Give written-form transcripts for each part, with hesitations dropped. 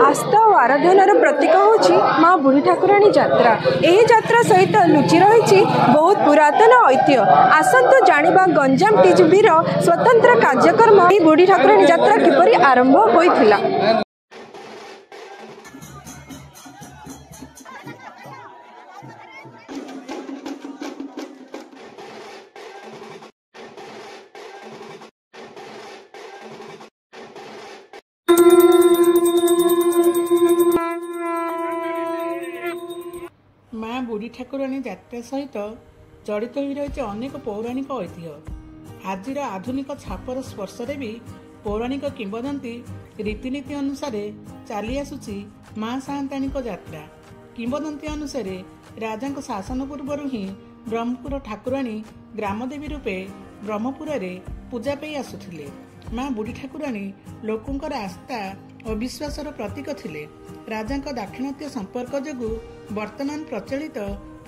आस्था और आराधनार प्रतीक होची माँ बुढ़ी ठाकुराणी यात्रा। यह यात्रा सहित लुचि रही बहुत पुरातन ऐतिह्य। आसतु जानिबा गंजाम टीवीर स्वतंत्र कार्यक्रम बुढ़ी ठाकुराणी यात्रा किपरि आरंभ होइथिला। माँ बुढ़ी ठाकुराणी यात्रा सहित जड़ित हो रही अनेक पौराणिक ऐतिह्य। आज आधुनिक छापर स्पर्श भी पौराणिक किंवदंती रीतिनीति अनुसार चली आसुची माँ सान्ताणी यात्रा। किंवदंती अनुसार राजा शासन पूर्व ही ब्रह्मपुर ठाकुराणी ग्रामदेवी रूपे ब्रह्मपुर रे पूजा पे आसुथिले। माँ बुढ़ी ठाकुराणी लोकंकर आस्था और विश्वासर प्रतीक थिले। राजा दाक्षिणात्य संपर्क जोगु वर्तमान प्रचलित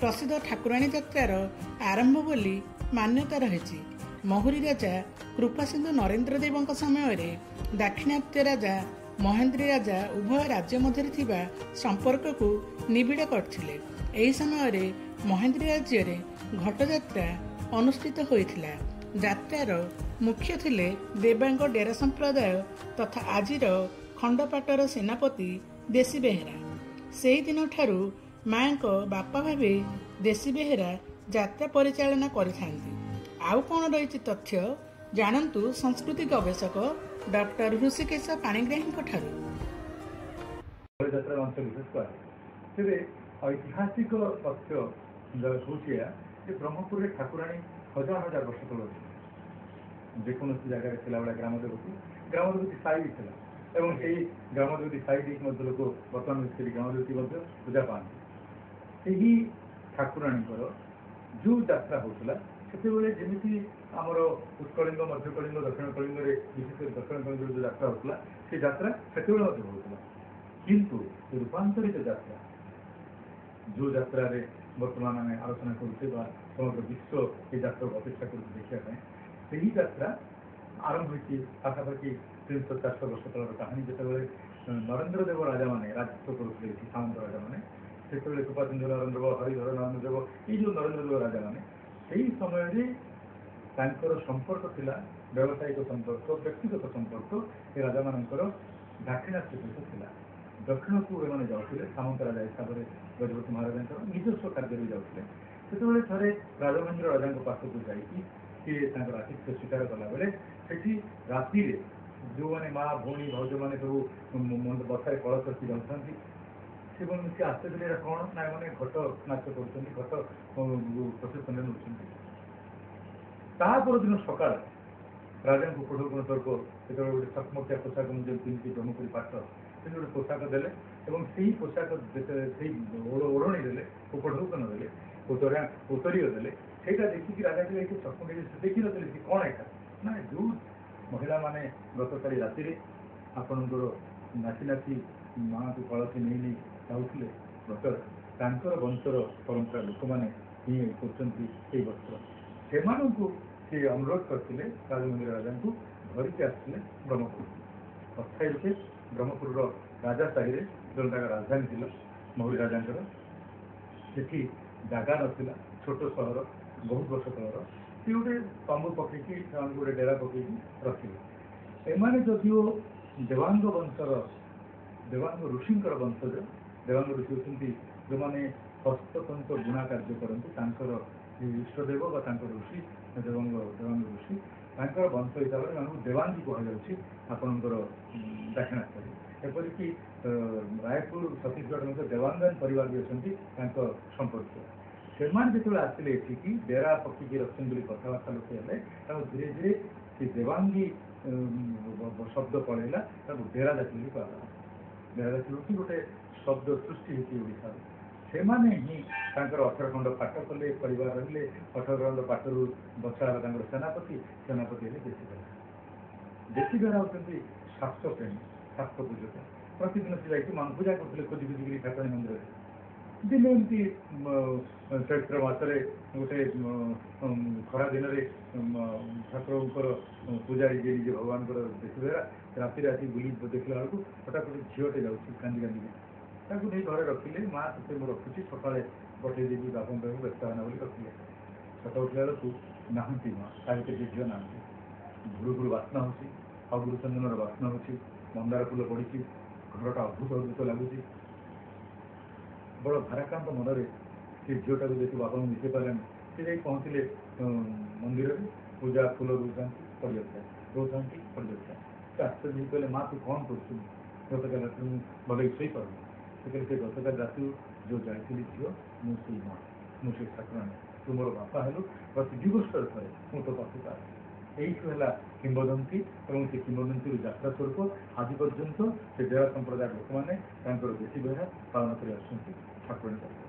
प्रसिद्ध ठाकुराणी यात्रार आरंभ बोली मान्यता रही। महुरी राजा कृपासिंधु नरेंद्र देव समय दाक्षिणात्य राजा महेंद्री राजा उभय राज्य मध्य थिबा संपर्क को निबिड़ करथिले। एही समय महेंद्री राज्य रे घट यात्रा अनुष्ठित होइथिला। यात्रार मुख्य थिले देवांग डेरा संप्रदाय तथा आजिर खंडपाटर सेनापति देशी बेहेरा। सेही दिन ठारू माँ को बापा भावे देशी बेहेरा यात्रा परिचालना करिथांती। आउ कौन रही तथ्य जानतु संस्कृति गवेषक डॉक्टर ऋषिकेश पाणिग्राही ठारू। ऐतिहासिक तथ्य ब्रह्मपुर ठाकुराणी हजार हजार वर्ष तल जेको जगह थिला ग्रामदेवती साई भी थिला एवं से ग्रामदेवती साई लोक बर्तमान ग्रामदेवती पूजा पाती। ठाकुराणी जो यात्रा होता से जमी आमर उत्कलिंग मध्यकलिंग दक्षिण कलिंग विशेष दक्षिण कलिंग जो यात्रा होता से यात्रा से होता किंतु रूपांतरित यात्रा जो यात्रा बर्तमान आम आलोचना करुचे समग्र विश्व ये यात्रा को अपेक्षा कर देखा से यात्रा आरंभ हो पाखापाखि 300-400 वर्ष तलर कहानी जिते नरेंद्र देव राजा मैंने राजत्व करुले सामंत राजा मैंने से कृपासिंधु नरेंद्र देव हरिधर नरेंद्र देव ये जो नरेंद्र देव राजा मैंने से समय संपर्क थिला व्यावसायिक संपर्क व्यक्तिगत संपर्क ये राजा मानकर दाक्षिणात्य सहित थिला। दक्षिण को एने जाते सामंत राजा हिसाब से गजपति महाराजा निजस्व कार्य जाते से थे राजमहेंद्र राजा पास को जाकि सी आतिथ्य स्वीकार कला बेले से राति जो मैंने माँ भौणी भाज मैंने सब बसारे कलश रखी जाता सी आश्चर्य कौन ना मैंने घट नाच कर प्रसेसन नौकरी सका राजा को पढ़ो तर्क जो गोटे चकमकिया पोशाक मुझे पिंधि ब्रह्मपुरी पाठ से गोटे पोशाक देले से पोशाक ओढ़णी देले उपढ़ौकन देले उत्तरीय देले से देखिए राजा कहते चकमकी देखी नी सी कौन एटा ना जो महिला माने गत काली राति आपणकर नाची नाची माँ को कलसी नहीं जाऊे वस्त्र वंशर परंपरा लोक मैंने ही कर वस्त्र से अनुरोध करते राजमहेंद्र राजा को धरिकी आसते ब्रह्मपुर अस्थायी रूपे ब्रह्मपुर राजा साहि जो राजधानी थी महुरी राजा से जगह नाला छोट सहर बहुत वर्ष तलर सी गोटे तंबू पकईकि गोटे डेरा पकईकि रखिले। एमाने जदिओ देवांग वंशर देवांग ऋषिंकर वंशज देवांग ऋषि होती जो मैंने हस्ततंत्र बुणा कार्य करते इष्टदेव ऋषि देवांग देवांग ऋषि वंश हिसाब से देवांगी कहुच्छी आपणकर दाक्षिणात्य एपरिक रायपुर छत्तीसगढ़ देवांगन परिवार भी अच्छा संपर्क से जो आसते ये डेरा पक्षी रखी कथबार्ता लोक है धीरे धीरे से देवांगी शब्द पड़ेगा डेरा जाति कह डेरा जाति गोटे शब्द सृष्टि होती से ही 18 खंड पाठ कले परिवार रही 18 खंड पाठर बचा सेनापति सेनापति देशी बेहरा होती शास्त्र प्रेमी शास्त्र पूजक प्रतिदिन से जाकि मान पूजा करते खोजी खोजिक ठाकुराणी मंदिर ଦିନେ ଏମିତି ଚୈତ୍ର ମାସରେ ଗୋଟେ ଖରା ଦିନରେ ଠାକୁରଙ୍କର ପୂଜାରୀ ଯିଏ ନିଜେ ଭଗବାନଙ୍କର ଦେଖିଦେଲା, ରାତିରେ ଆସି ବୁଲି ଦେଖିଲା ବେଳକୁ ହଠାତ୍ ଗୋଟେ ଝିଅଟେ ଯାଉଛି କାନ୍ଦି କାନ୍ଦିକି। ତାକୁ ନେଇ ଘରେ ରଖିଲେ, ମା ତତେ ମୁଁ ରଖୁଛି, ସକାଳେ ପଠେଇ ଦେଇକି ବାପଙ୍କ ପାଖକୁ ବ୍ୟସ୍ତ ହେନା ବୋଲି ରଖିଲେ। ସକାଳ ଉଠିଲା ବେଳକୁ ନାହାନ୍ତି ମା, ତା ଭିତରେ ସେ ଝିଅ ନାହାନ୍ତି। ଘୁରୁ ଘୁରୁ ବାସ୍ନା ହେଉଛି, ଆଉ ଗୁରୁଚନ୍ଦନର ବାସ୍ନା ହେଉଛି, ମନ୍ଦାର ଫୁଲ ପଡ଼ିଛି, ଘରଟା ଅଦ୍ଭୁତ ଅଦ୍ଭୁତ ଲାଗୁଛି। ବଡ଼ ଭାରାକ୍ରାନ୍ତ ମନରେ ସେ ଝିଅଟାକୁ ଦେଖି ବାପାଙ୍କୁ ମିଶେଇ ପାରିଲେନି। ସେ ଯାଇ ପହଞ୍ଚିଲେ ମନ୍ଦିରରେ, ପୂଜା ଫୁଲ ଦଉଥାନ୍ତି ପଡ଼ିଯାଉଥାଏ। ସେ ଆଶ୍ଚର୍ଯ୍ୟ ହେଇ କହିଲେ, ମା ତୁ କ'ଣ କରୁଛୁ? ଗତକାଲି ରାତିରେ ମୁଁ ଭଲକି ଶୋଇପାରୁନି। ସେ କହିଲେ, ସେ ଗତକାଲି ରାତିରୁ ଯେଉଁ ଯାଇଥିଲି ଝିଅ, ମୁଁ ସେଇ ମା, ମୁଁ ସେଇ ଠାକୁରାଣୀ, ତୁ ମୋର ବାପା ହେଲୁ, ପ୍ରତି 2 ବର୍ଷରେ ଥରେ ମୁଁ ତୋ ପାଖକୁ ଆସେ। এইଠୁ ହେଲା କିମ୍ବଦନ୍ତୀ, ଏବଂ ସେ କିମ୍ବଦନ୍ତୀରୁ ଯାତ୍ରା ସ୍ୱରୂପ ଆଜି ପର୍ଯ୍ୟନ୍ତ ସେ ଦେବା ସମ୍ପ୍ରଦାୟର ଲୋକମାନେ ତାଙ୍କର ବେଶୀ ବେଢ଼ା ପାଳନ କରି ଆସୁଛନ୍ତି ଠାକୁରାଣୀ।